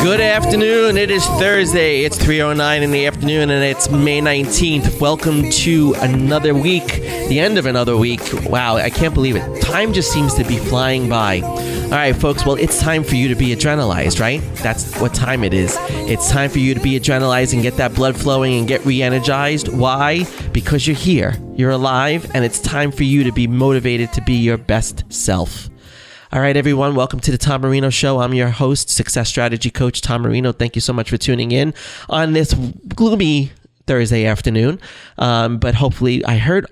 Good afternoon. It is Thursday. It's 3:09 in the afternoon, and it's May 19th. Welcome to another week, the end of another week. Wow, I can't believe it. Time just seems to be flying by. All right, folks, well, it's time for you to be adrenalized, right? That's what time it is. It's time for you to be adrenalized and get that blood flowing and get re-energized. Why? Because you're here, you're alive, and it's time for you to be motivated to be your best self. All right, everyone, welcome to the Tom Marino Show. I'm your host, Success Strategy Coach Tom Marino. Thank you so much for tuning in on this gloomy Thursday afternoon. But hopefully, I heard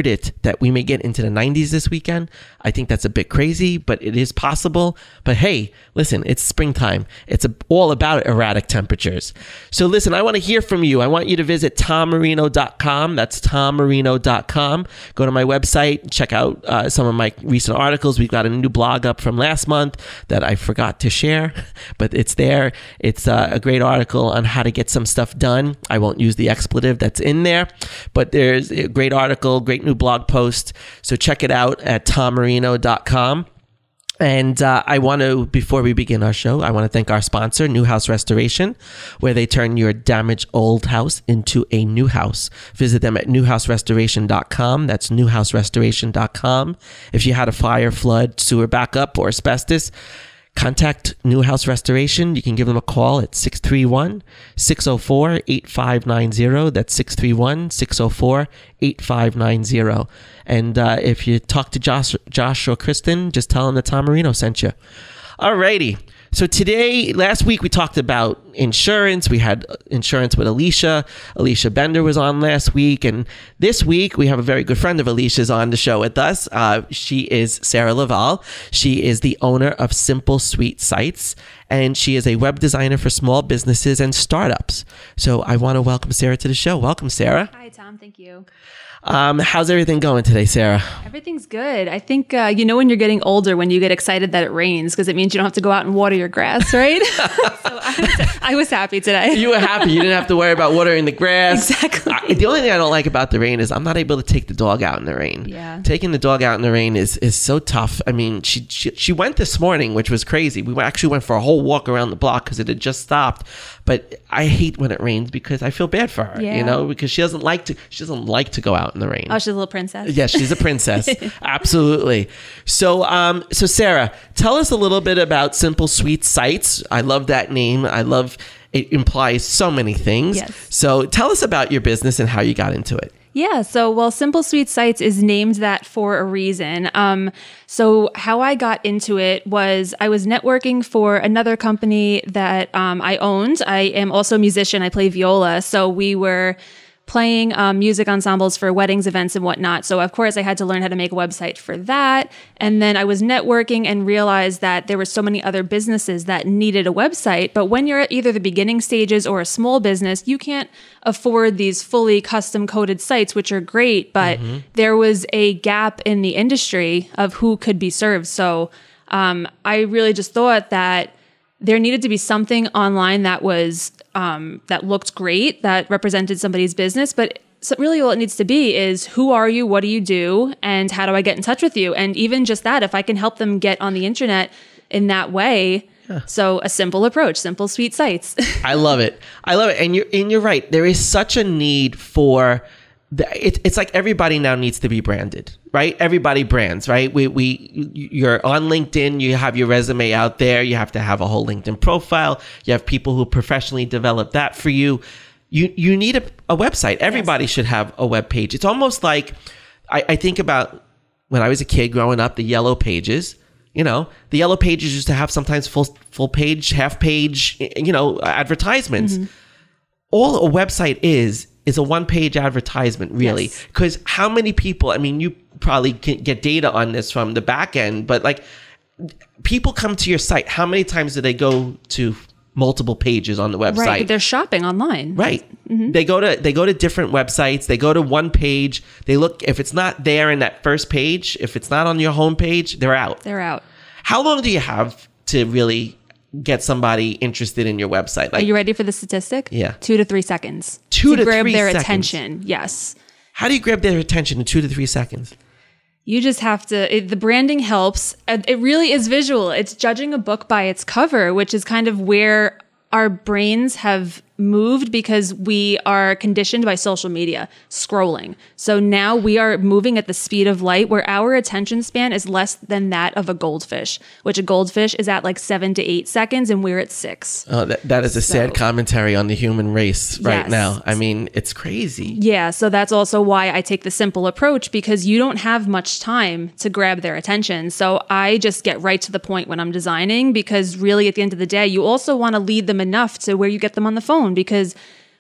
it that we may get into the 90s this weekend. I think that's a bit crazy, but it is possible. But hey, listen, it's springtime. It's all about erratic temperatures. So listen, I want to hear from you. I want you to visit tommarino.com. That's tommarino.com. Go to my website, check out some of my recent articles. We've got a new blog up from last month that I forgot to share, but it's there. It's a great article on how to get some stuff done. I won't use the expletive that's in there, but there's a great article, great new blog post. So check it out at tommarino.com. And I want to, before we begin our show, I want to thank our sponsor, New House Restoration, where they turn your damaged old house into a new house. Visit them at newhouserestoration.com. That's newhouserestoration.com. If you had a fire, flood, sewer backup, or asbestos, contact New House Restoration. You can give them a call at 631-604-8590. That's 631-604-8590. And if you talk to Josh or Kristen, just tell them that Tom Marino sent you. Alrighty. So last week we talked about insurance. We had insurance with Alicia. Alicia Bender was on last week. And this week we have a very good friend of Alicia's on the show with us. She is Sarah LaValle. She is the owner of Simple Sweet Sites, and she is a web designer for small businesses and startups. So I want to welcome Sarah to the show. Welcome, Sarah. Hi, Tom. Thank you. How's everything going today, Sarah? Everything's good. I think, when you're getting older, when you get excited that it rains, because it means you don't have to go out and water your grass, right? So I was happy today. You were happy. You didn't have to worry about watering the grass. Exactly. The only thing I don't like about the rain is I'm not able to take the dog out in the rain. Yeah. Taking the dog out in the rain is so tough. I mean, she went this morning, which was crazy. We actually went for a whole walk around the block because it had just stopped. But I hate when it rains because I feel bad for her, because she doesn't like to go out in the rain. Oh, she's a little princess. Yes, she's a princess. Absolutely. So Sarah, tell us a little bit about Simple Sweet Sites. I love that name. It implies so many things. Yes. So tell us about your business and how you got into it. Yeah. So, Simple Sweet Sites is named that for a reason. So how I got into it was I was networking for another company that I owned. I am also a musician. I play viola. So we were playing music ensembles for weddings, events, and whatnot. So of course I had to learn how to make a website for that. And then I was networking and realized that there were so many other businesses that needed a website. But when you're at either the beginning stages or a small business, you can't afford these fully custom coded sites, which are great. But there was a gap in the industry of who could be served. So I really just thought that there needed to be something online that was that looked great, that represented somebody's business. But so really all it needs to be is, who are you, what do you do, and how do I get in touch with you? And even just that, if I can help them get on the internet in that way. Yeah. So a simple approach, Simple Sweet Sites. I love it. And you're right. There is such a need for it's like everybody now needs to be branded, right? Everybody brands, right? You're on LinkedIn, you have your resume out there, you have to have a whole LinkedIn profile, you have people who professionally develop that for you. You need a website. Everybody should have a web page. It's almost like, I think about when I was a kid growing up, the yellow pages. The yellow pages used to have sometimes full page, half page, advertisements. Mm-hmm. All a website is a one-page advertisement, really. Because how many people, I mean, you probably can get data on this from the back end, but like, people come to your site. How many times do they go to multiple pages on the website? Right, they're shopping online. Right. Mm-hmm. They go to different websites. They go to one page. They look, if it's not there in that first page, if it's not on your home page, they're out. How long do you have to really get somebody interested in your website? Are you ready for the statistic? Yeah. 2 to 3 seconds. To grab their seconds. attention. Yes. How do you grab their attention in 2 to 3 seconds? You just have to, the branding helps. It really is visual. It's judging a book by its cover, which is kind of where our brains have moved because we are conditioned by social media, scrolling. So now we are moving at the speed of light where our attention span is less than that of a goldfish, which a goldfish is at like 7 to 8 seconds and we're at 6. Oh, that is a sad commentary on the human race right now. I mean, it's crazy. Yeah, so that's also why I take the simple approach, because you don't have much time to grab their attention. So I just get right to the point when I'm designing, because really at the end of the day, you also want to lead them enough to where you get them on the phone, because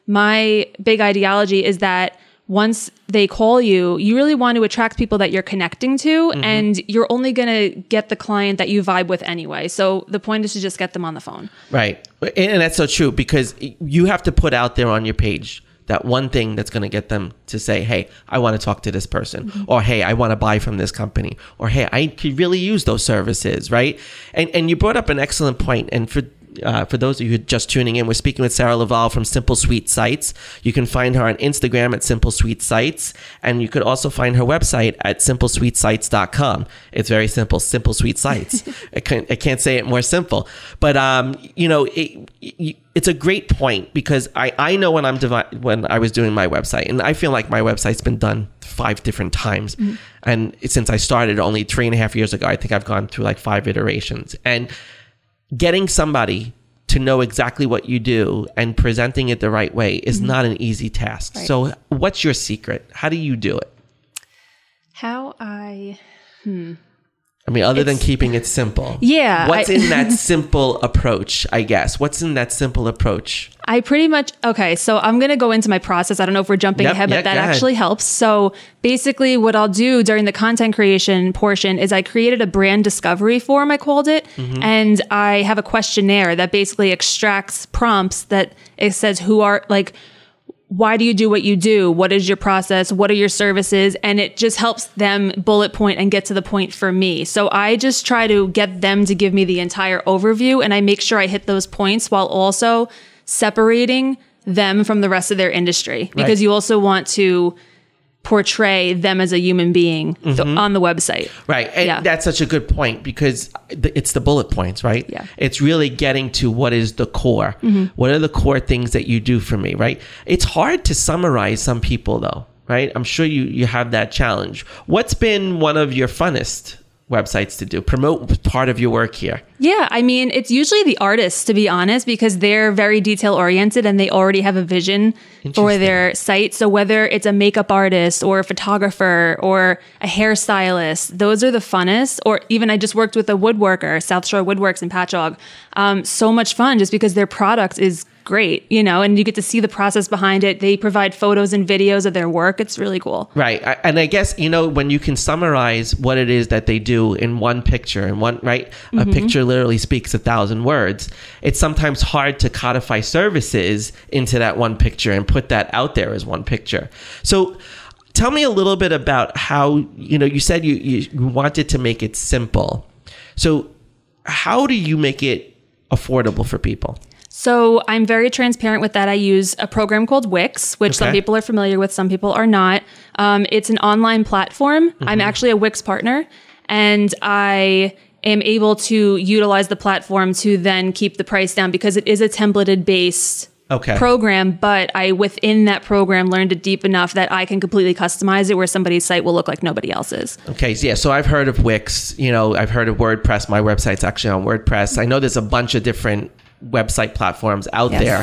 my big ideology is that once they call you, you really want to attract people that you're connecting to, and you're only going to get the client that you vibe with anyway. So the point is to just get them on the phone. Right. And that's so true, because you have to put out there on your page that one thing that's going to get them to say, hey, I want to talk to this person, or hey, I want to buy from this company, or hey, I could really use those services, right? And you brought up an excellent point. And for those of you who are just tuning in, we're speaking with Sarah LaValle from Simple Sweet Sites. You can find her on Instagram at Simple Sweet Sites, and you could also find her website at simplesweetsites.com. It's very simple, Simple Sweet Sites. I can't say it more simple. But it's a great point, because I know when I was doing my website, and I feel like my website's been done 5 different times. And since I started only 3.5 years ago, I think I've gone through like 5 iterations. And getting somebody to know exactly what you do and presenting it the right way is not an easy task. Right. So what's your secret? How do you do it? I mean, other than keeping it simple. Yeah. What's in that simple approach, I guess? What's in that simple approach? I pretty much, okay, so I'm going to go into my process. I don't know if we're jumping ahead, but that actually helps. So basically what I'll do during the content creation portion is I created a brand discovery form, I called it. And I have a questionnaire that basically extracts prompts that it says why do you do what you do? What is your process? What are your services? And it just helps them bullet point and get to the point for me. So I just try to get them to give me the entire overview, and I make sure I hit those points while also separating them from the rest of their industry, because you also want to portray them as a human being on the website. Right. And that's such a good point, because it's the bullet points, right? Yeah. It's really getting to what is the core. What are the core things that you do for me, right? It's hard to summarize some people though, right? I'm sure you have that challenge. What's been one of your funnest websites to do? Promote part of your work here. Yeah, I mean, it's usually the artists, to be honest, because they're very detail oriented and they already have a vision for their site. So whether it's a makeup artist or a photographer or a hairstylist, those are the funnest. Or even I just worked with a woodworker, South Shore Woodworks in Patchogue. So much fun, just because their product is great, and you get to see the process behind it. They provide photos and videos of their work. It's really cool. Right. And I guess, when you can summarize what it is that they do in one picture, a picture literally speaks 1,000 words. It's sometimes hard to codify services into that one picture and put that out there as one picture. So tell me a little bit about how, you said you wanted to make it simple. So how do you make it affordable for people? So I'm very transparent with that. I use a program called Wix, which some people are familiar with, some people are not. It's an online platform. I'm actually a Wix partner, and I am able to utilize the platform to then keep the price down, because it is a templated based program, but I, within that program, learned it deep enough that I can completely customize it where somebody's site will look like nobody else's. Okay. Yeah. So I've heard of Wix, I've heard of WordPress. My website's actually on WordPress. I know there's a bunch of different website platforms out there.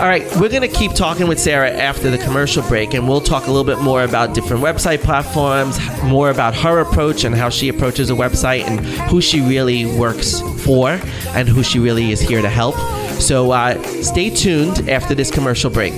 All right, we're going to keep talking with Sarah after the commercial break, and we'll talk a little bit more about different website platforms, more about her approach and how she approaches a website, and who she really works for and who she really is here to help. So stay tuned after this commercial break.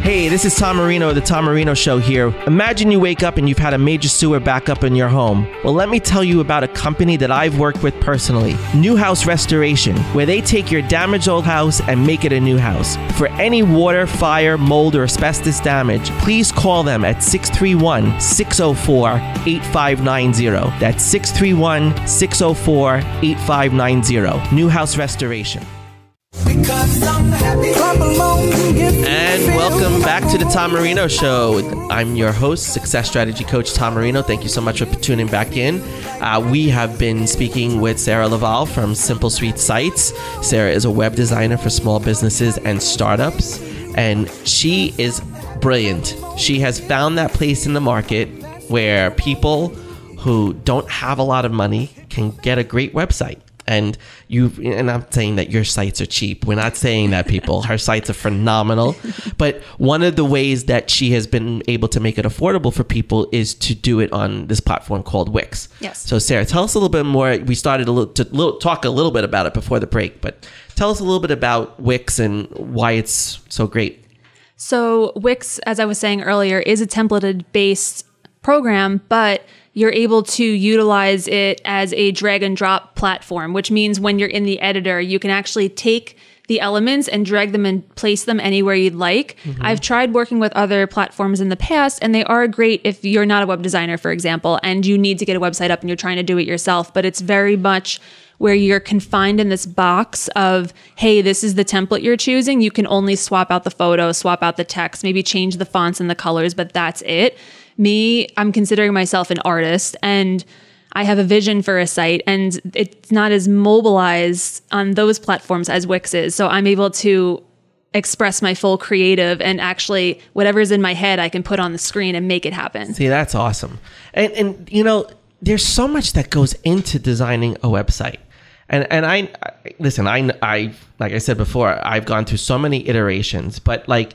Hey, this is Tom Marino of The Tom Marino Show here. Imagine you wake up and you've had a major sewer backup in your home. Well, let me tell you about a company that I've worked with personally, New House Restoration, where they take your damaged old house and make it a new house. For any water, fire, mold, or asbestos damage, please call them at 631-604-8590. That's 631-604-8590. New House Restoration. And welcome back to the Tom Marino Show. I'm your host, Success Strategy Coach Tom Marino. Thank you so much for tuning back in. We have been speaking with Sarah LaValle from Simple Sweet Sites. Sarah is a web designer for small businesses and startups, and she is brilliant. She has found that place in the market where people who don't have a lot of money can get a great website. And I'm saying that your sites are cheap. We're not saying that, people. Her sites are phenomenal. But one of the ways that she has been able to make it affordable for people is to do it on this platform called Wix. Yes. So Sarah, tell us a little bit more. We started to talk a little bit about it before the break, but tell us a little bit about Wix and why it's so great. So Wix, as I was saying earlier, is a templated-based program, but you're able to utilize it as a drag and drop platform, which means when you're in the editor, you can actually take the elements and drag them and place them anywhere you'd like. Mm-hmm. I've tried working with other platforms in the past, and they are great if you're not a web designer, for example, and you need to get a website up and you're trying to do it yourself. But it's very much where you're confined in this box of, hey, this is the template you're choosing. You can only swap out the photo, swap out the text, maybe change the fonts and the colors, but that's it. Me, I'm considering myself an artist, and I have a vision for a site, and it's not as mobilized on those platforms as Wix is. So I'm able to express my full creative, and actually whatever's in my head, I can put on the screen and make it happen. See, that's awesome. And you know, there's so much that goes into designing a website. And I listen, I like I said before, I've gone through so many iterations, but like,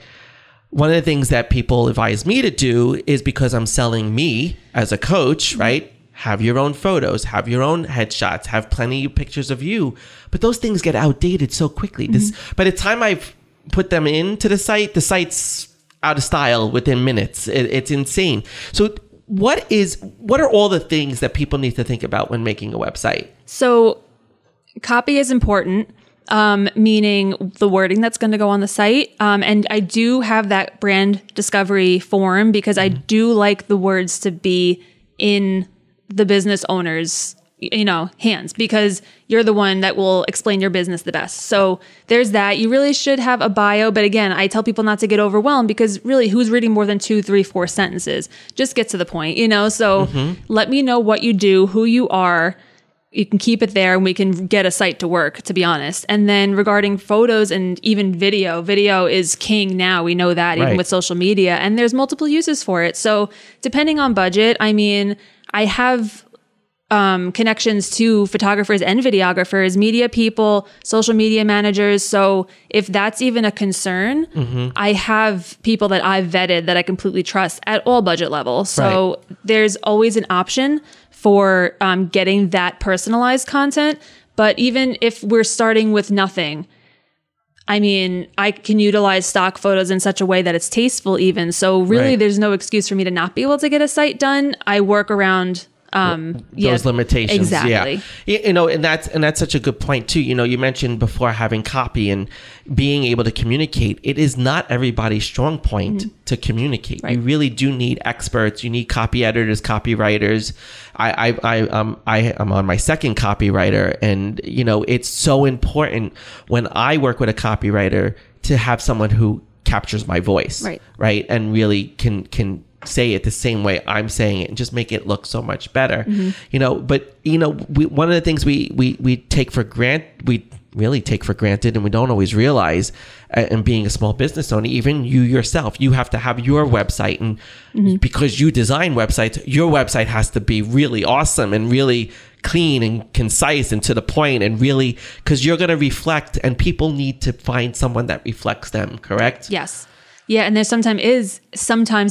one of the things that people advise me to do is, because I'm selling me as a coach, right? Have your own photos, have your own headshots, have plenty of pictures of you. But those things get outdated so quickly. By the time I've put them into the site's out of style within minutes. It's insane. So what are all the things that people need to think about when making a website? So copy is important. Meaning the wording that's going to go on the site. And I do have that brand discovery form because I do like the words to be in the business owner's, hands, because you're the one that will explain your business the best. So there's that. You really should have a bio. But again, I tell people not to get overwhelmed, because really, who's reading more than 2, 3, 4 sentences? Just get to the point, So let me know what you do, who you are. You can keep it there and we can get a site to work, to be honest. And then regarding photos and even video is king now. We know that, even with social media, and there's multiple uses for it. So depending on budget, I have connections to photographers and videographers, media people, social media managers. So if that's even a concern, I have people that I've vetted that I completely trust at all budget levels. So there's always an option for getting that personalized content. But even if we're starting with nothing, I can utilize stock photos in such a way that it's tasteful even. So really, there's no excuse for me to not be able to get a site done. I work around those limitations. Exactly. Yeah. And that's such a good point too. You mentioned before having copy and being able to communicate. It is not everybody's strong point to communicate. You really do need experts. You need copy editors, copywriters. I'm on my second copywriter, and it's so important when I work with a copywriter to have someone who captures my voice, right, and really can say it the same way I'm saying it and just make it look so much better. But one of the things we take for granted, we really take for granted, and we don't always realize, and being a small business owner, even you yourself, you have to have your website, and because you design websites, your website has to be really awesome and really clean and concise and to the point, and really, because you're going to reflect, and people need to find someone that reflects them, correct? Yes. Yeah, and there sometimes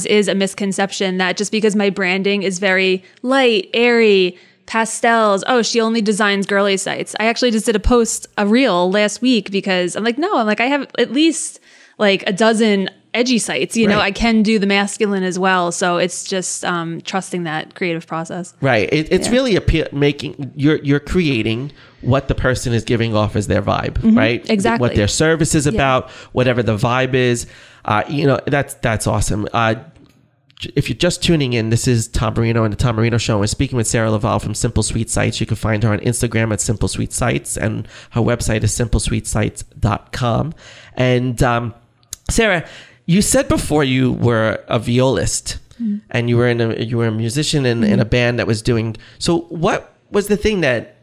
is a misconception that just because my branding is very light, airy, pastels, she only designs girly sites. I actually just did a reel last week, because I have at least like a dozen edgy sites. I can do the masculine as well. So it's just trusting that creative process. Right. It's really making you're creating what the person is giving off as their vibe, right? Exactly. What their service is about, whatever the vibe is. That's awesome. if you're just tuning in, this is Tom Marino and the Tom Marino Show. We're speaking with Sarah LaValle from Simple Sweet Sites. You can find her on Instagram at Simple Sweet Sites, and her website is simplesweetsites.com. And Sarah, you said before you were a violist, and you were a musician in a band that was doing. So what was the thing that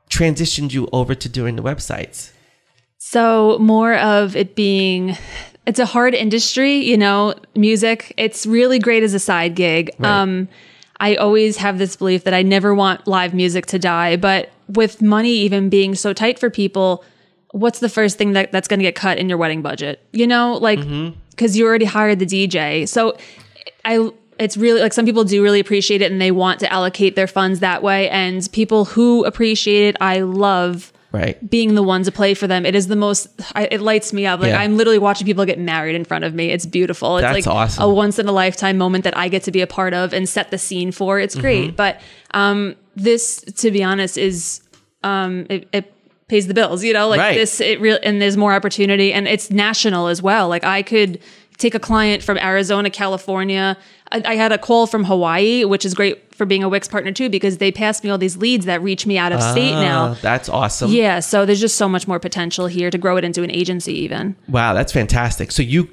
transitioned you over to doing the websites? So more of it being, it's a hard industry, you know, music. It's really great as a side gig. Right. I always have this belief that I never want live music to die, but with money even being so tight for people, what's the first thing that's going to get cut in your wedding budget? You know, like, because you already hired the DJ. So it's really like some people do really appreciate it and they want to allocate their funds that way. And people who appreciate it, I love being the one to play for them. It is the most, it lights me up. Like I'm literally watching people get married in front of me. It's beautiful. It's That's like awesome. a once in a lifetime moment that I get to be a part of and set the scene for. It's great. But this, to be honest, is, it pays the bills, you know, like this, it really, and there's more opportunity and it's national as well. Like I could take a client from Arizona, California. I had a call from Hawaii, which is great for being a Wix partner too, because they pass me all these leads that reach me out of state now. That's awesome. Yeah. So there's just so much more potential here to grow it into an agency even. Wow. That's fantastic. So you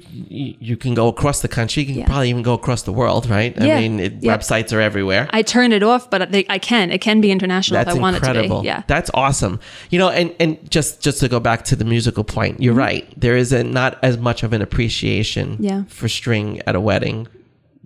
can go across the country. You can probably even go across the world, right? Yeah. I mean, websites are everywhere. I turn it off, but I can. It can be international if I want it to be. Yeah. That's awesome. You know, and just to go back to the musical point, you're right. There is not as much of an appreciation for string at a wedding.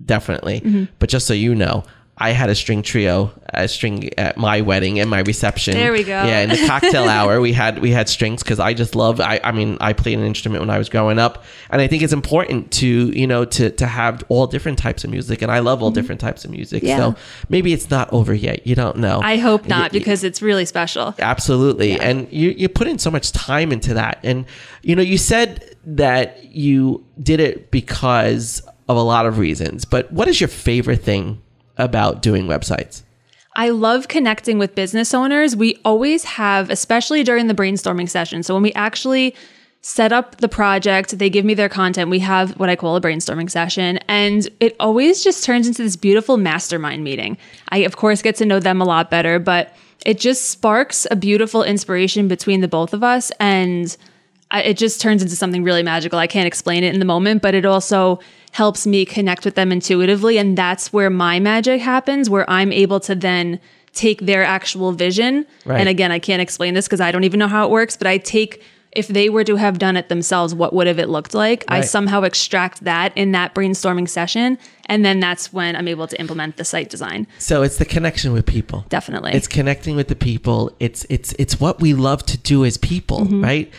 Definitely. But just so you know, I had a string trio, a string at my wedding and my reception. There we go. Yeah, in the cocktail hour, we had strings because I just love. I mean, I played an instrument when I was growing up, and I think it's important to to have all different types of music, and I love all different types of music. Yeah. So maybe it's not over yet. You don't know. I hope not, because it's really special. Absolutely, and you put in so much time into that, and you said that you did it because of a lot of reasons, but what is your favorite thing about doing websites? I love connecting with business owners. We always have, especially during the brainstorming session. So when we actually set up the project, they give me their content. We have what I call a brainstorming session, and it always just turns into this beautiful mastermind meeting. I, of course, get to know them a lot better, but it just sparks a beautiful inspiration between the both of us, and it just turns into something really magical. I can't explain it in the moment, but it also helps me connect with them intuitively. And that's where my magic happens, where I'm able to then take their actual vision. Right. And again, I can't explain this because I don't even know how it works, but I take, if they were to have done it themselves, what would have it looked like? Right. I somehow extract that in that brainstorming session. And then that's when I'm able to implement the site design. So it's the connection with people. Definitely. It's connecting with the people. It's what we love to do as people, right?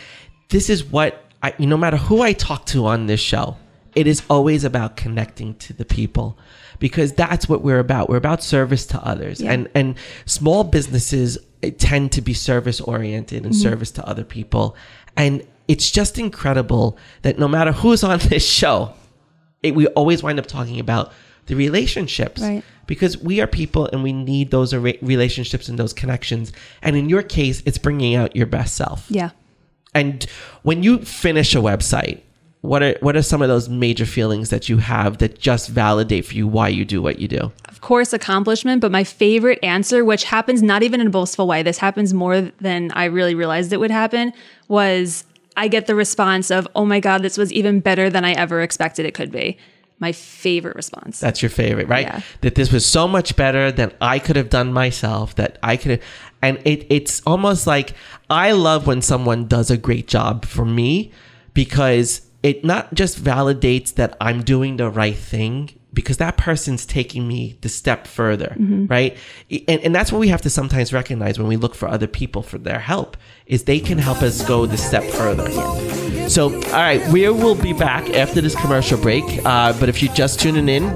This is what no matter who I talk to on this show, it is always about connecting to the people, because that's what we're about. We're about service to others. Yeah. And small businesses tend to be service oriented and service to other people. And it's just incredible that no matter who's on this show, we always wind up talking about the relationships, right? Because we are people and we need those relationships and those connections. And in your case, it's bringing out your best self. Yeah. And when you finish a website, what are some of those major feelings that you have that just validate for you why you do what you do? Of course, accomplishment, but my favorite answer, which happens not even in a boastful way, this happens more than I really realized it would happen, was I get the response of, oh my God, this was even better than I ever expected it could be. My favorite response. That's your favorite, right? Yeah. That this was so much better than I could have done myself, that I could have, and it's almost like I love when someone does a great job for me, because it not just validates that I'm doing the right thing, because that person's taking me the step further, right? And that's what we have to sometimes recognize when we look for other people for their help, is they can help us go the step further. So, all right, we will be back after this commercial break. But if you're just tuning in,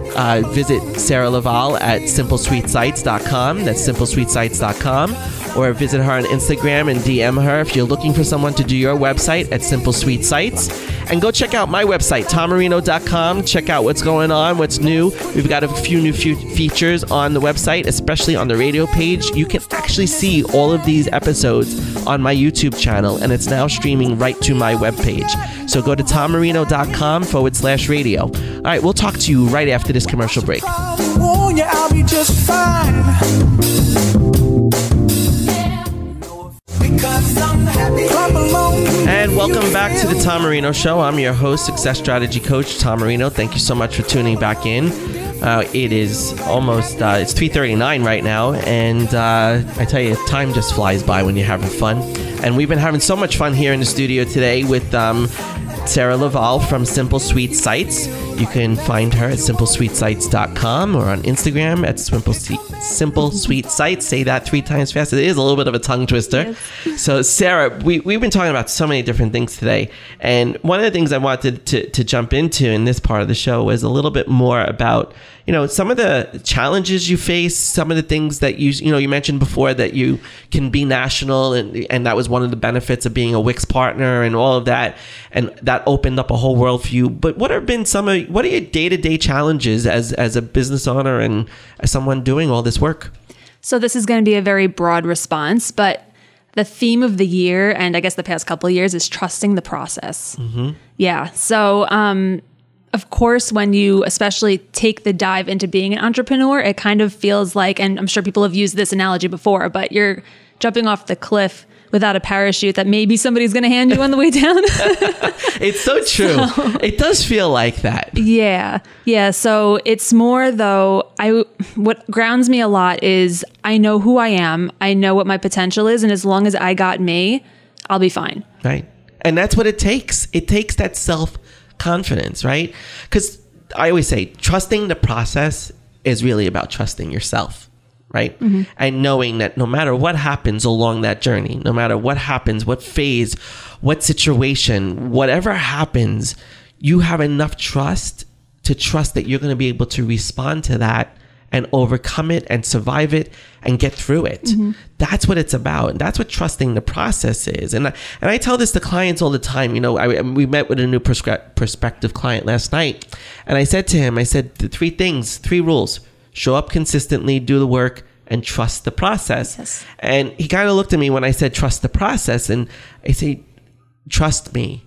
visit Sarah LaValle at simplesweetsites.com. That's simplesweetsites.com. Or visit her on Instagram and DM her if you're looking for someone to do your website at Simple Sweet Sites. And go check out my website, tommarino.com. Check out what's going on, what's new. We've got a few new features on the website, especially on the radio page. You can actually see all of these episodes on my YouTube channel, and it's now streaming right to my webpage. page. So go to tommarino.com/radio. All right, we'll talk to you right after this commercial break. I'll be just fine. And welcome back to the Tom Marino Show. I'm your host, Success Strategy Coach Tom Marino. Thank you so much for tuning back in. It is almost, it's 3:39 right now, and I tell you, time just flies by when you're having fun. And we've been having so much fun here in the studio today with Sarah LaValle from Simple Sweet Sites. You can find her at simplesweetsites.com or on Instagram at Simple Sweet Sites. Say that 3 times fast. It is a little bit of a tongue twister. Yes. So Sarah, we've been talking about so many different things today. And one of the things I wanted to jump into in this part of the show was a little bit more about, you know, some of the challenges you face, some of the things that you mentioned before that you can be national, and that was one of the benefits of being a Wix partner and all of that. And that opened up a whole world for you. But what are your day-to-day challenges as a business owner and as someone doing all this work? So this is going to be a very broad response, but the theme of the year, and I guess the past couple of years, is trusting the process. Mm-hmm. Yeah. So, of course, when you especially take the dive into being an entrepreneur, it kind of feels like, and I'm sure people have used this analogy before, but you're jumping off the cliff without a parachute that maybe somebody's going to hand you on the way down. It's so true. It does feel like that. Yeah. Yeah. So it's more though, what grounds me a lot is I know who I am. I know what my potential is. And as long as I got me, I'll be fine. Right. And that's what it takes. It takes that self-confidence, right? Because I always say trusting the process is really about trusting yourself. Right. Mm-hmm. And knowing that no matter what happens along that journey, no matter what happens, what phase, what situation, whatever happens, you have enough trust to trust that you're going to be able to respond to that and overcome it and survive it and get through it. Mm-hmm. That's what it's about. And that's what trusting the process is. And I tell this to clients all the time. You know, we met with a new prospective client last night. And I said to him, the 3 rules. Show up consistently, do the work, and trust the process. Yes. And he kind of looked at me when I said trust the process. And I say, trust me.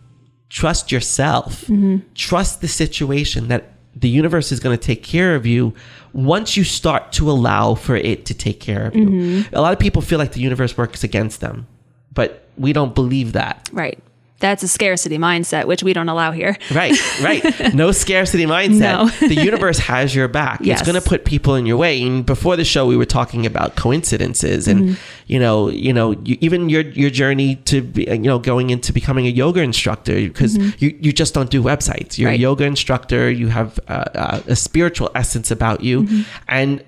Trust yourself. Mm-hmm. Trust the situation that the universe is going to take care of you once you start to allow for it to take care of you. Mm-hmm. A lot of people feel like the universe works against them, but we don't believe that. Right. That's a scarcity mindset, which we don't allow here. Right. No scarcity mindset. No. The universe has your back. Yes. It's going to put people in your way. And before the show, we were talking about coincidences and, even your journey to be, going into becoming a yoga instructor, because you just don't do websites. You're a yoga instructor. You have a spiritual essence about you. Mm-hmm. And,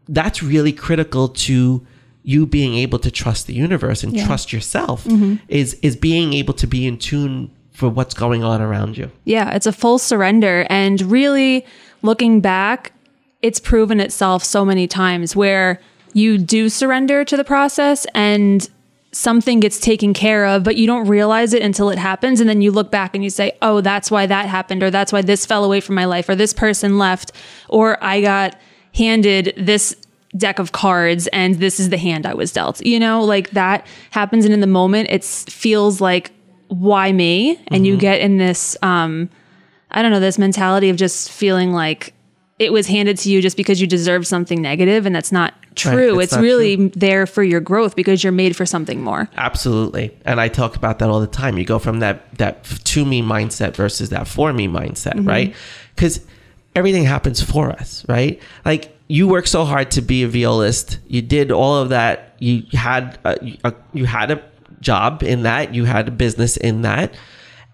that's really critical to you being able to trust the universe and trust yourself is being able to be in tune for what's going on around you. Yeah, it's a full surrender. And really looking back, it's proven itself so many times where you do surrender to the process and something gets taken care of, but you don't realize it until it happens. And then you look back and you say, oh, that's why that happened, or that's why this fell away from my life, or this person left, or I got handed this deck of cards and this is the hand I was dealt, like that happens. And in the moment, it feels like, why me? And you get in this, this mentality of just feeling like it was handed to you just because you deserve something negative. And that's not true. Right. It's really true. There for your growth because you're made for something more. Absolutely. And I talk about that all the time. You go from that to me mindset versus that for me mindset, right? Because everything happens for us, right? Like, you worked so hard to be a violist. You did all of that. You had a job in that. You had a business in that,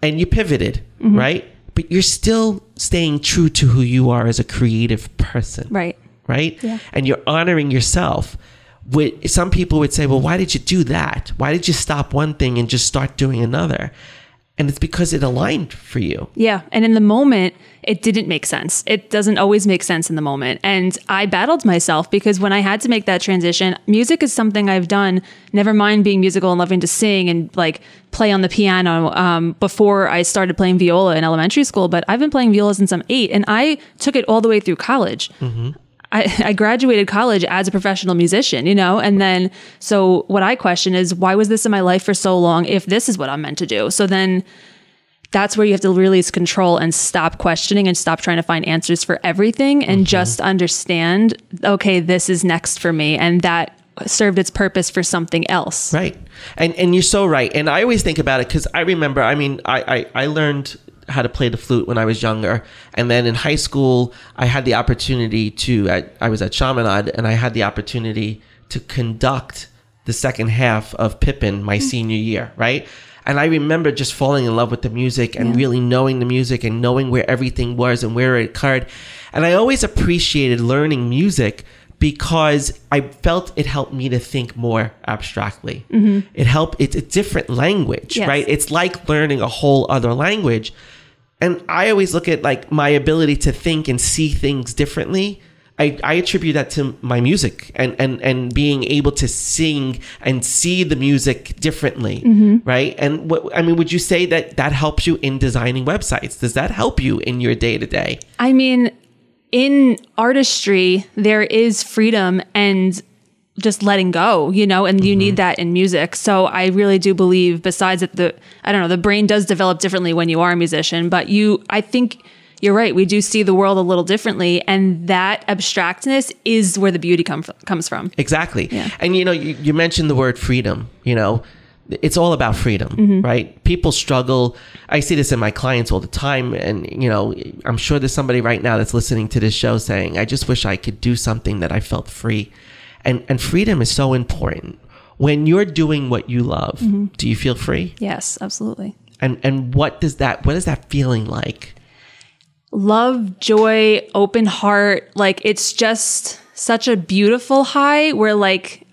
and you pivoted, right? But you're still staying true to who you are as a creative person, right? Yeah. And you're honoring yourself. Some people would say, "Well, why did you do that? Why did you stop one thing and just start doing another?" And it's because it aligned for you. Yeah. And in the moment, it didn't make sense. It doesn't always make sense in the moment. And I battled myself because when I had to make that transition, music is something I've done, never mind being musical and loving to sing and like play on the piano before I started playing viola in elementary school. But I've been playing viola since I'm 8 and I took it all the way through college. I graduated college as a professional musician, you know, and then so what I question is, why was this in my life for so long if this is what I'm meant to do? So then that's where you have to release control and stop questioning and stop trying to find answers for everything and just understand, okay, this is next for me. And that served its purpose for something else. Right. And you're so right. And I always think about it because I remember, I mean, I learned how to play the flute when I was younger. And then in high school, I had the opportunity I was at Chaminade, and I had the opportunity to conduct the second half of Pippin my senior year, right? And I remember just falling in love with the music and really knowing the music and knowing where everything was and where it occurred. And I always appreciated learning music because I felt it helped me to think more abstractly. It's a different language, right? It's like learning a whole other language. And I always look at like my ability to think and see things differently. I attribute that to my music and being able to sing and see the music differently, right? And would you say that helps you in designing websites? Does that help you in your day-to-day? I mean, in artistry, there is freedom and just letting go, you know, and you need that in music. So I really do believe, besides that the brain does develop differently when you are a musician, but I think you're right. We do see the world a little differently, and that abstractness is where the beauty comes from. Exactly. Yeah. And, you know, you mentioned the word freedom, you know, it's all about freedom, right? People struggle. I see this in my clients all the time. And, you know, I'm sure there's somebody right now that's listening to this show saying, I just wish I could do something that I felt free. And freedom is so important. When you're doing what you love, do you feel free? Yes, absolutely. And what is that feeling like? Love, joy, open heart. Like, it's just such a beautiful high where like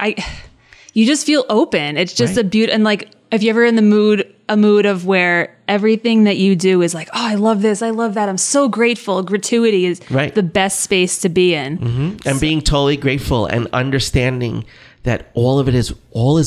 you just feel open. It's just a beauty. And like, if you're ever in a mood of where everything that you do is like, oh, I love this, I love that, I'm so grateful. Gratuity is the best space to be in. And being totally grateful and understanding that all is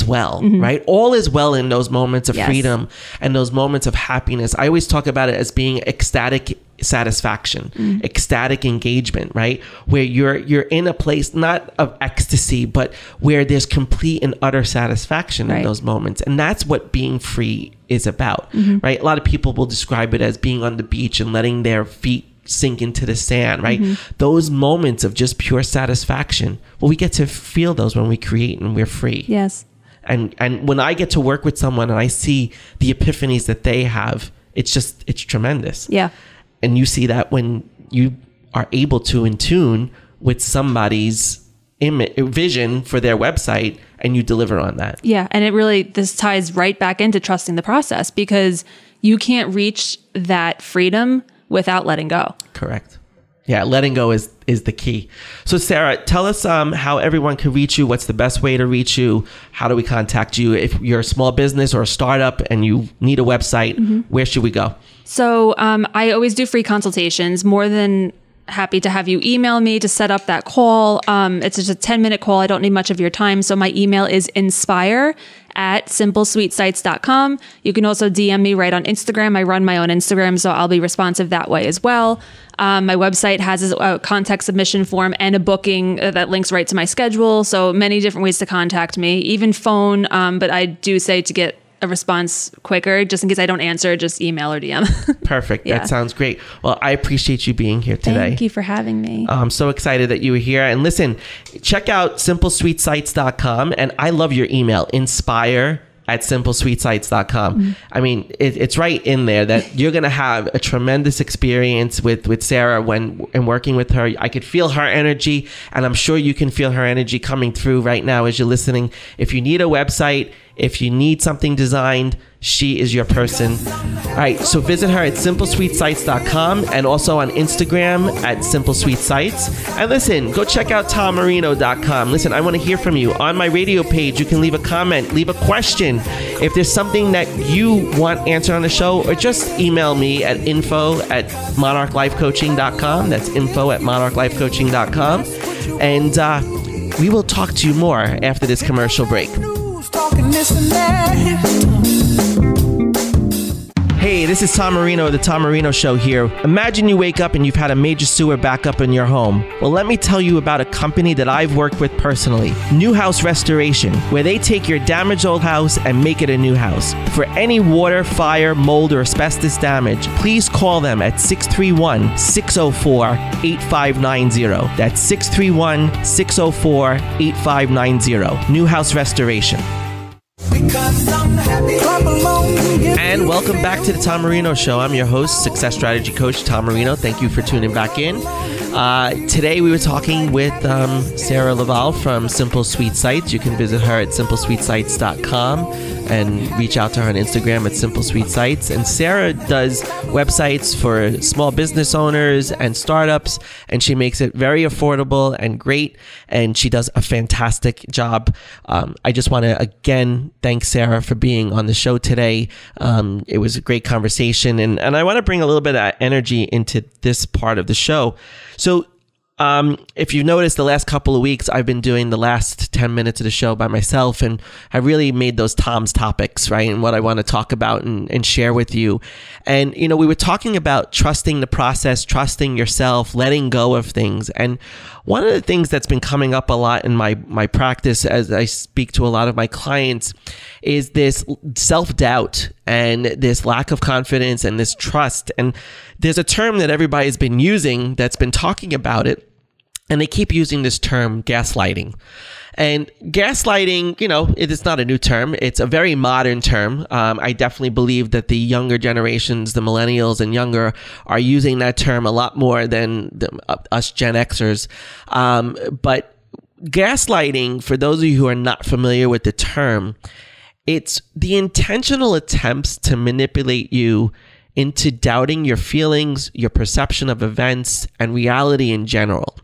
well, right? All is well in those moments of freedom and those moments of happiness. I always talk about it as being ecstatic satisfaction, ecstatic engagement, right? Where you're in a place not of ecstasy, but where there's complete and utter satisfaction in those moments. And that's what being free is about, right? A lot of people will describe it as being on the beach and letting their feet sink into the sand, right? Those moments of just pure satisfaction. Well, we get to feel those when we create and we're free. Yes. And when I get to work with someone and I see the epiphanies that they have, it's tremendous. Yeah. And you see that when you are able to in tune with somebody's vision for their website and you deliver on that. Yeah. And this ties right back into trusting the process, because you can't reach that freedom without letting go. Correct. Yeah, letting go is the key. So Sarah, tell us how everyone can reach you. What's the best way to reach you? How do we contact you? If you're a small business or a startup and you need a website, where should we go? So I always do free consultations. More than happy to have you email me to set up that call. It's just a 10-minute call. I don't need much of your time. So my email is inspire@simplesweetsites.com. You can also DM me right on Instagram. I run my own Instagram, so I'll be responsive that way as well. My website has a contact submission form and a booking that links right to my schedule. So many different ways to contact me, even phone. But I do say to get a response quicker, just in case I don't answer, just email or DM. Perfect. That sounds great. Well, I appreciate you being here today. Thank you for having me. I'm so excited that you were here. And listen, check out simplesweetsites.com. And I love your email, inspire@simplesweetsites.com. I mean, it's right in there that you're going to have a tremendous experience with Sarah when working with her. I could feel her energy, and I'm sure you can feel her energy coming through right now as you're listening. If you need a website, if you need something designed, she is your person. All right, so visit her at simplesweetsites.com and also on Instagram at simplesweetsites. And listen, go check out tommarino.com. Listen, I want to hear from you. On my radio page, you can leave a comment, leave a question. If there's something that you want answered on the show, or just email me at info@monarchlifecoaching.com. That's info@monarchlifecoaching.com. And we will talk to you more after this commercial break. Talking this and that. Hey, this is Tom Marino of The Tom Marino Show here. Imagine you wake up and you've had a major sewer backup in your home. Well, let me tell you about a company that I've worked with personally, New House Restoration, where they take your damaged old house and make it a new house. For any water, fire, mold, or asbestos damage, please call them at 631-604-8590. That's 631-604-8590. New House Restoration. And welcome back to the Tom Marino Show. I'm your host, Success Strategy Coach Tom Marino. Thank you for tuning back in. Today we were talking with Sarah LaValle from Simple Sweet Sites. You can visit her at simplesweetsites.com and reach out to her on Instagram at Simple Sweet Sites. And Sarah does websites for small business owners and startups, and she makes it very affordable and great, and she does a fantastic job. I just want to again thank Sarah for being on the show today. It was a great conversation, and I want to bring a little bit of energy into this part of the show. So if you've noticed, the last couple of weeks, I've been doing the last 10 minutes of the show by myself, and I really made those Tom's topics, right? And what I want to talk about and share with you. And, you know, we were talking about trusting the process, trusting yourself, letting go of things. And one of the things that's been coming up a lot in my practice as I speak to a lot of my clients is this self-doubt and this lack of confidence and this trust. And there's a term that everybody's been using that's been talking about it. And they keep using this term, gaslighting. And gaslighting, you know, it is not a new term. It's a very modern term. I definitely believe that the younger generations, the millennials and younger, are using that term a lot more than us Gen Xers. But gaslighting, for those of you who are not familiar with the term, it's the intentional attempts to manipulate you into doubting your feelings, your perception of events, and reality in general.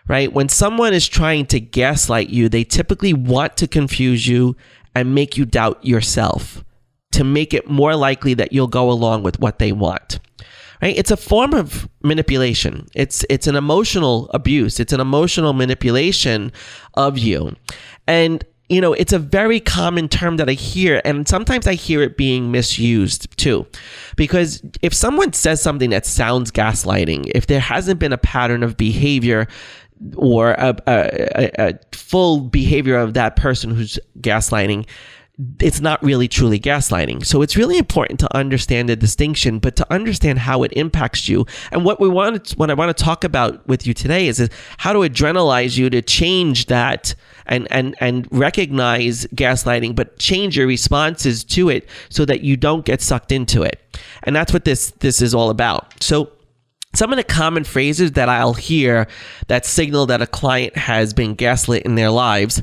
Right? When someone is trying to gaslight you, they typically want to confuse you and make you doubt yourself to make it more likely that you'll go along with what they want. Right? It's a form of manipulation. It's an emotional abuse. It's an emotional manipulation of you. And you know, it's a very common term that I hear, and sometimes I hear it being misused too. Because if someone says something that sounds gaslighting, if there hasn't been a pattern of behavior or a full behavior of that person who's gaslighting, it's not really truly gaslighting. So it's really important to understand the distinction, but to understand how it impacts you. And what I want to talk about with you today is how to adrenalize you to change that and recognize gaslighting, but change your responses to it so that you don't get sucked into it. And that's what this is all about. So some of the common phrases that I'll hear that signal that a client has been gaslit in their lives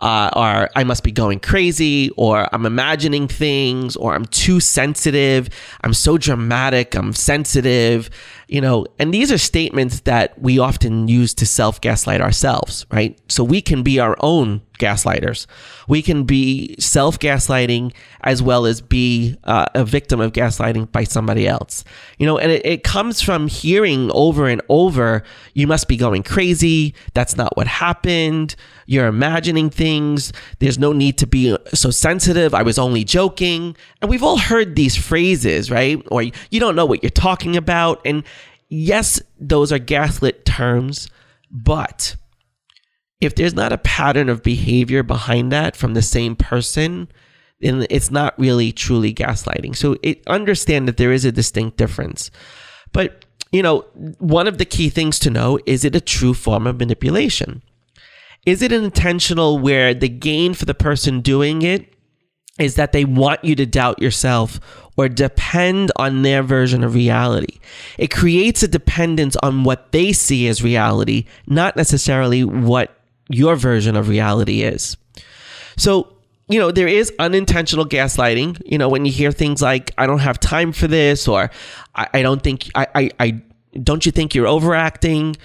are, I must be going crazy, or I'm imagining things, or I'm too sensitive, I'm so dramatic, I'm sensitive, you know, and these are statements that we often use to self-gaslight ourselves, right? So we can be our own gaslighters. We can be self-gaslighting as well as be a victim of gaslighting by somebody else. You know, and it comes from hearing over and over, you must be going crazy, that's not what happened, you're imagining things, there's no need to be so sensitive, I was only joking. And we've all heard these phrases, right? Or you don't know what you're talking about. And yes, those are gaslit terms, but if there's not a pattern of behavior behind that from the same person, then it's not really truly gaslighting. So understand that there is a distinct difference. But, you know, one of the key things to know, is it a true form of manipulation? Is it intentional where the gain for the person doing it is that they want you to doubt yourself or depend on their version of reality? It creates a dependence on what they see as reality, not necessarily what your version of reality is. So, you know, there is unintentional gaslighting. You know, when you hear things like, I don't have time for this, or I don't you think you're overacting?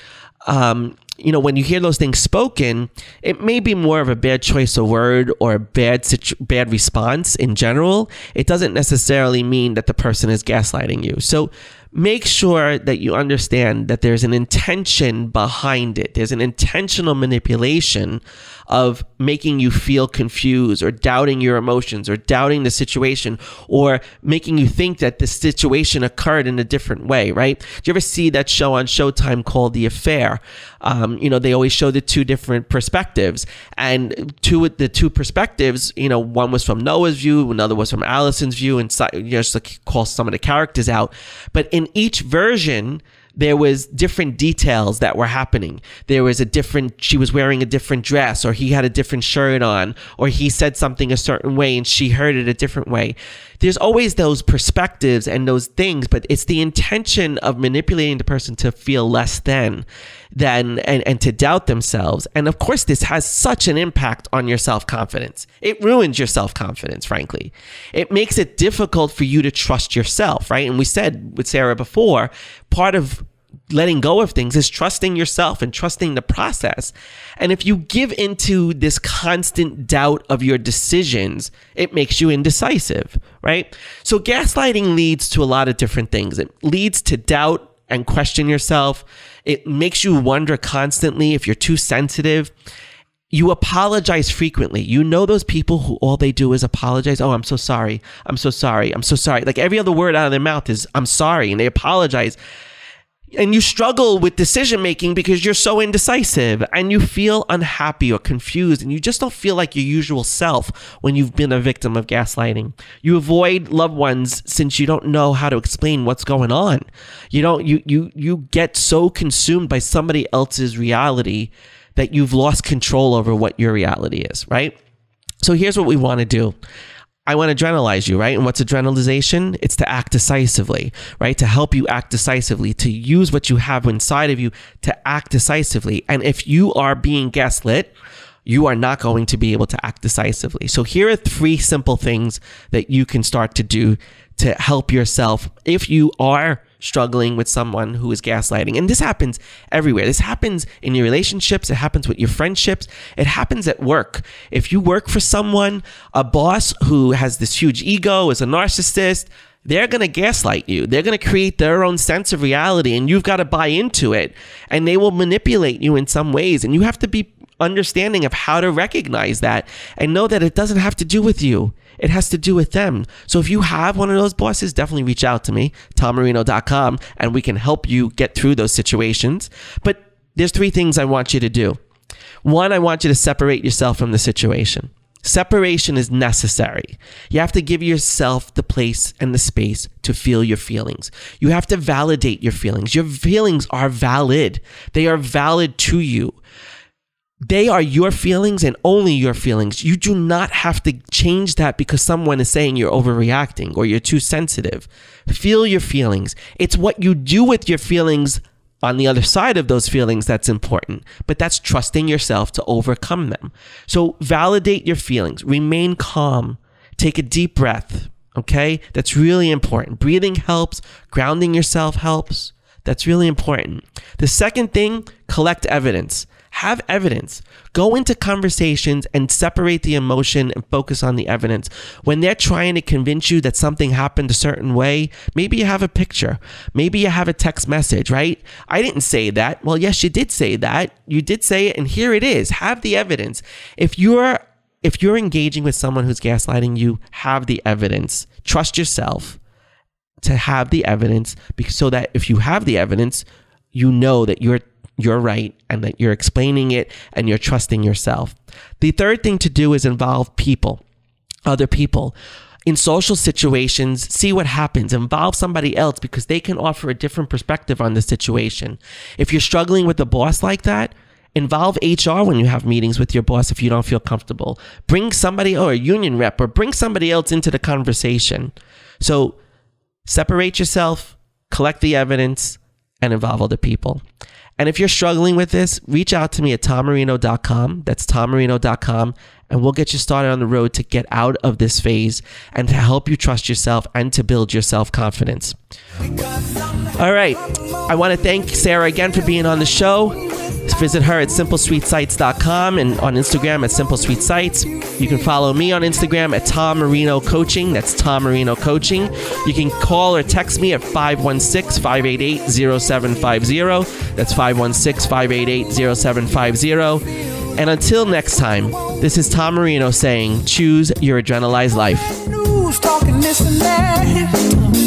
You know, when you hear those things spoken, it may be more of a bad choice of word or a bad response in general. It doesn't necessarily mean that the person is gaslighting you. So make sure that you understand that there's an intention behind it. There's an intentional manipulation of making you feel confused or doubting your emotions or doubting the situation or making you think that the situation occurred in a different way, right? Do you ever see that show on Showtime called The Affair? They always show the two different perspectives, and the two perspectives, one was from Noah's view, another was from Allison's view, and just to call some of the characters out. But in each version, there was different details that were happening. She was wearing a different dress, or he had a different shirt on, or he said something a certain way and she heard it a different way. There's always those perspectives and those things, but it's the intention of manipulating the person to feel less than and to doubt themselves. And of course, this has such an impact on your self-confidence. It ruins your self-confidence, frankly. It makes it difficult for you to trust yourself, right? And we said with Sarah before, part of letting go of things is trusting yourself and trusting the process. And if you give into this constant doubt of your decisions, it makes you indecisive, right? So gaslighting leads to a lot of different things. It leads to doubt and question yourself. It makes you wonder constantly if you're too sensitive. You apologize frequently. You know those people who all they do is apologize. Oh, I'm so sorry. I'm so sorry. I'm so sorry. Like every other word out of their mouth is, I'm sorry. And they apologize. And you struggle with decision making because you're so indecisive and you feel unhappy or confused and you just don't feel like your usual self when you've been a victim of gaslighting. You avoid loved ones since you don't know how to explain what's going on. You get so consumed by somebody else's reality that you've lost control over what your reality is, right? So here's what we want to do. I want to adrenalize you, right? And what's adrenalization? It's to act decisively, right? To help you act decisively, to use what you have inside of you to act decisively. And if you are being gaslit, you are not going to be able to act decisively. So here are 3 simple things that you can start to do to help yourself if you are struggling with someone who is gaslighting. And this happens everywhere. This happens in your relationships. It happens with your friendships. It happens at work. If you work for someone, a boss who has this huge ego, is a narcissist, they're going to gaslight you. They're going to create their own sense of reality and you've got to buy into it. And they will manipulate you in some ways. And you have to be understanding of how to recognize that and know that it doesn't have to do with you. It has to do with them. So if you have one of those bosses, definitely reach out to me, tommarino.com, and we can help you get through those situations. But there's 3 things I want you to do. 1, I want you to separate yourself from the situation. Separation is necessary. You have to give yourself the place and the space to feel your feelings. You have to validate your feelings. Your feelings are valid. They are valid to you. They are your feelings and only your feelings. You do not have to change that because someone is saying you're overreacting or you're too sensitive. Feel your feelings. It's what you do with your feelings on the other side of those feelings that's important, but that's trusting yourself to overcome them. So validate your feelings. Remain calm. Take a deep breath, okay? That's really important. Breathing helps. Grounding yourself helps. That's really important. The second thing, collect evidence. Have evidence. Go into conversations and separate the emotion and focus on the evidence. When they're trying to convince you that something happened a certain way, maybe you have a picture. Maybe you have a text message, right? I didn't say that. Well, yes, you did say that. You did say it, and here it is. Have the evidence. If you're engaging with someone who's gaslighting you, have the evidence. Trust yourself to have the evidence, so that if you have the evidence, you know that you're right and that you're explaining it and you're trusting yourself. The third thing to do is involve people, other people. In social situations, see what happens. Involve somebody else because they can offer a different perspective on the situation. If you're struggling with a boss like that, involve HR when you have meetings with your boss if you don't feel comfortable. Bring somebody or a union rep or bring somebody else into the conversation. So separate yourself, collect the evidence, and involve other people. And if you're struggling with this, reach out to me at tommarino.com. That's tommarino.com. And we'll get you started on the road to get out of this phase and to help you trust yourself and to build your self-confidence. All right. I want to thank Sarah again for being on the show. visit her at simplesweetsites.com and on Instagram at simplesweetsites. You can follow me on Instagram at Tom Marino Coaching. That's Tom Marino Coaching. You can call or text me at 516-588-0750. That's 516-588-0750. And until next time, this is Tom Marino saying, choose your adrenalized life. News talking this and that.